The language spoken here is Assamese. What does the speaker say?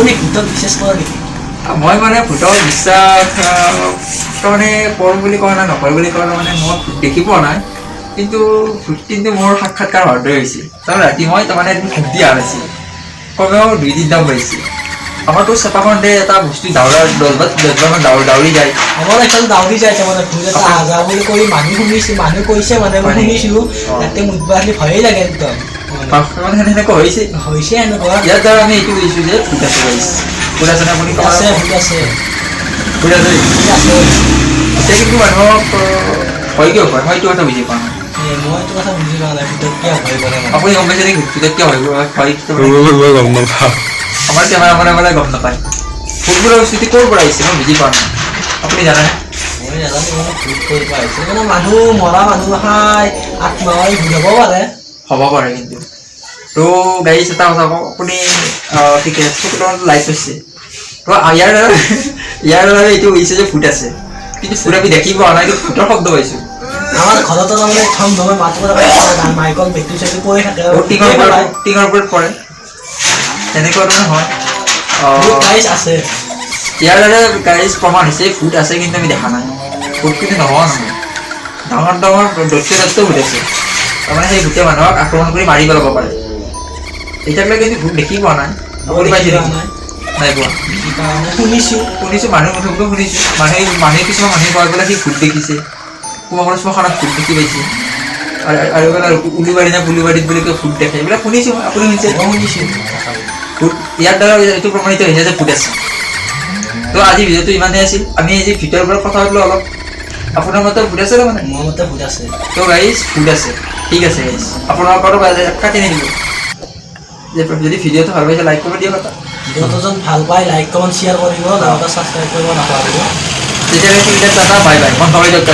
আপুনি ভূতক বিশ্বাস কৰে নেকি? মই মানে ভূতক বিশ্বাস তাৰমানে কৰোঁ বুলি কোৱা নাই, নকৰোঁ বুলি কোৱা নাই, মানে মই ভূত দেখি পোৱা নাই, কিন্তু ভূত কিন্তু মোৰ সাক্ষাৎকাৰ হোৱাৰ দৰে হৈছিল। তাৰমানে ৰাতি মই তাৰমানে এদিন ভূত দিয়া হৈছিল, কমেও 2-3 পাইছিল। আমাৰতো চেপাখনতে এটা বস্তু দহবাৰমান দাউৰি যায়। আমাৰ এখন দাউৰি যায় মানে ভূত এটা আজা বুলি কৈ মানুহ কৈছে মানে মই শুনিছিলোঁ, তাতে মুঠবা খালি ভয়েই লাগে একদম। মানে সেনেকুৱা হৈছে এনেকুৱা। ইয়াৰ দ্বাৰা আমি এইটো বুজিছোঁ যে ভূত আছে গাইছ। ভূত আছে নে আপুনি? ভূত আছে। ভূত আছে আছে। এতিয়া কিন্তু মানুহক ভয় কিয় কৰে মই এইটো কথা বুজি পোৱা নাই। মই এইটো কথা বুজি পোৱা নাই, ভূতক কিয় ভয় কৰে মানে। আপুনি গম পাইছে নেকি ভূতক কিয় ভয় গম নাপাওঁ। আমাৰ কেমেৰা মানে গম নাপায়। ভূতবোৰৰ স্থিতি ক'ৰ পৰা আহিছে মই বুজি পোৱা নাই, আপুনি জানেনে? মই নাজানো মানে ভূত ক'ৰ পৰা আহিছে, মানে মানুহ মৰা মানুহ খাই আত্মাই ভূত হ'ব পাৰে। হ'ব পাৰে কিন্তু তো গাড়ী এটা কথা কওঁ, আপুনি ঠিকে চকুত লাইট হৈছে তো ইয়াৰ দ্বাৰা এইটো হৈছে যে ভূত আছে, কিন্তু ভূত আমি দেখি পোৱা নাই, কিন্তু ভূতৰ শব্দ পাইছোঁ। আমাৰ ঘৰতো তাৰমানে থম ধমে মাত মাইকল বেটি চেটি পৰি থাকে, টিঙৰ ওপৰত পৰে, তেনেকুৱা ধৰণৰ হয়। আছে। ইয়াৰ দ্বাৰা গাইজ প্ৰমাণ হৈছে ভূত আছে, কিন্তু আমি দেখা নাই। ভূত কিন্তু নোহোৱা নহয়, ডাঙৰ দৈত্য ভূত আছে। তাৰমানে সেই ভূতে মানুহক আক্ৰমণ কৰি মাৰি পেলাব পাৰে। এতিয়ালৈকে কিন্তু ভূত দেখি পোৱা নাই। আপুনি পাইছে নেকি? নাই পোৱা। শুনিছোঁ মানুহ মুখতো শুনিছোঁ, মানুহে কিছুমান মানুহে কয় বোলে সি ভূত দেখিছে, কোনোবা শ্মশানত ভূত দেখি পাইছে, আৰু উলুবাৰী নে পুলুবাৰীত বুলি কয় ভূত দেখে, এইবিলাক শুনিছোঁ। আপুনি শুনিছে? ভূত ইয়াৰ দ্বাৰা এইটো প্ৰমাণিত হৈছে যে ভূত আছে। তো আজি ভিডিঅ'টো ইমানেই আছিল। আমি আজি ভিতৰৰ পৰা কথা পাতিলোঁ অলপ। আপোনাৰ মতে ভূত আছে মানে? মোৰ মতে ভূত আছে। তো গাইজ ভূত আছে, ঠিক আছে গাইজ। আপোনালোকৰো কাটি নিদিব। যদি ভিডিঅ'টো ভাল পাইছে লাইক কৰি দিয়ক এটা। ভিডিঅ'টো যদি ভাল পায় লাইক কমেণ্ট শ্বেয়াৰ কৰিব, লগতে ছাবস্ক্ৰাইব কৰিব নাপাহৰিব। তেতিয়াহ'লে ঠিক আছে, টাটা বাই বাই। মই সবাই দিয়ক।